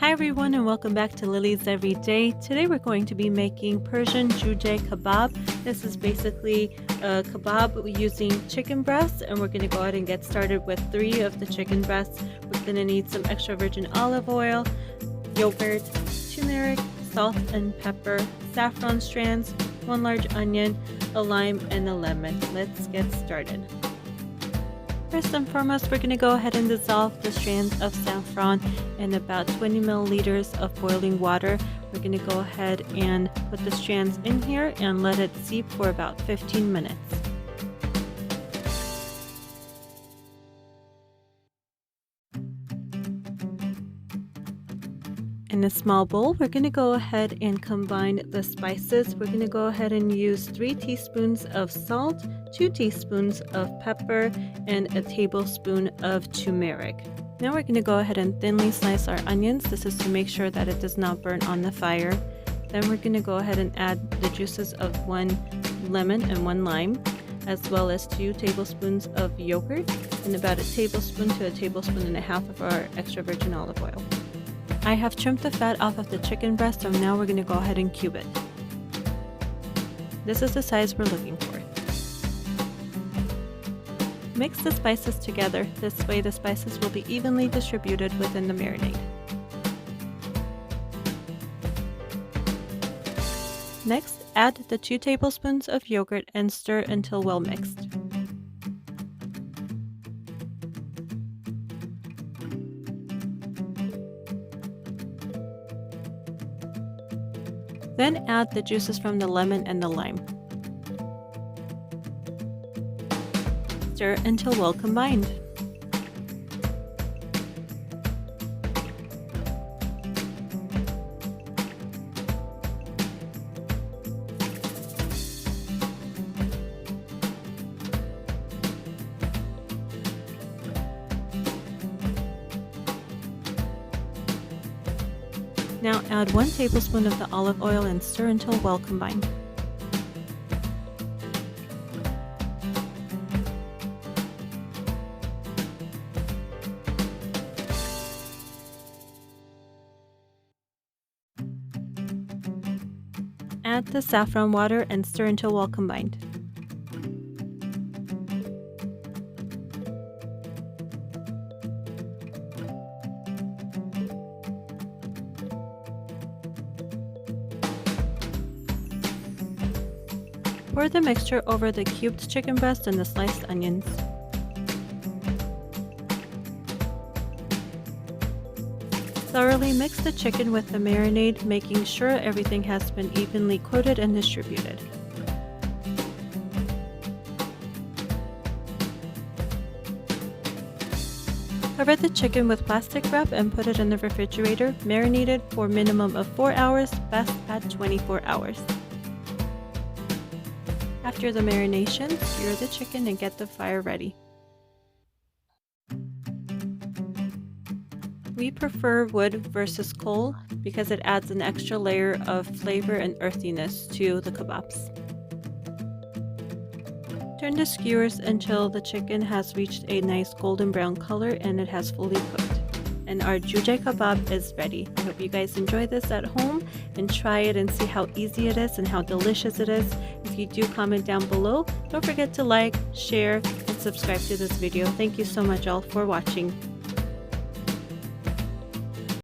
Hi everyone and welcome back to Lily's Everyday. Today we're going to be making Persian Joojeh kebab. This is basically a kebab using chicken breasts, and we're going to go ahead and get started with 3 of the chicken breasts. We're going to need some extra virgin olive oil, yogurt, turmeric, salt and pepper, saffron strands, 1 large onion, a lime, and a lemon. Let's get started. First and foremost, we're going to go ahead and dissolve the strands of saffron in about 20 milliliters of boiling water. We're going to go ahead and put the strands in here and let it steep for about 15 minutes. In a small bowl, we're going to go ahead and combine the spices. We're going to go ahead and use 3 teaspoons of salt, 2 teaspoons of pepper, and a tablespoon of turmeric. Now we're going to go ahead and thinly slice our onions. This is to make sure that it does not burn on the fire. Then we're going to go ahead and add the juices of 1 lemon and 1 lime, as well as 2 tablespoons of yogurt and about 1 tablespoon to 1.5 tablespoons of our extra virgin olive oil. I have trimmed the fat off of the chicken breast, so now we're going to go ahead and cube it. This is the size we're looking for. Mix the spices together. This way the spices will be evenly distributed within the marinade. Next, add the 2 tablespoons of yogurt and stir until well mixed. Then add the juices from the lemon and the lime. Stir until well combined. Now add 1 tablespoon of the olive oil and stir until well combined. Add the saffron water and stir until well combined. Pour the mixture over the cubed chicken breast and the sliced onions. Thoroughly mix the chicken with the marinade, making sure everything has been evenly coated and distributed. Cover the chicken with plastic wrap and put it in the refrigerator, marinated for a minimum of 4 hours, best at 24 hours. After the marination, sear the chicken and get the fire ready. We prefer wood versus coal because it adds an extra layer of flavor and earthiness to the kebabs. Turn the skewers until the chicken has reached a nice golden brown color and it has fully cooked. And our Joojeh kebab is ready. I hope you guys enjoy this at home and try it and see how easy it is and how delicious it is. If you do, comment down below. Don't forget to like, share, and subscribe to this video. Thank you so much all for watching.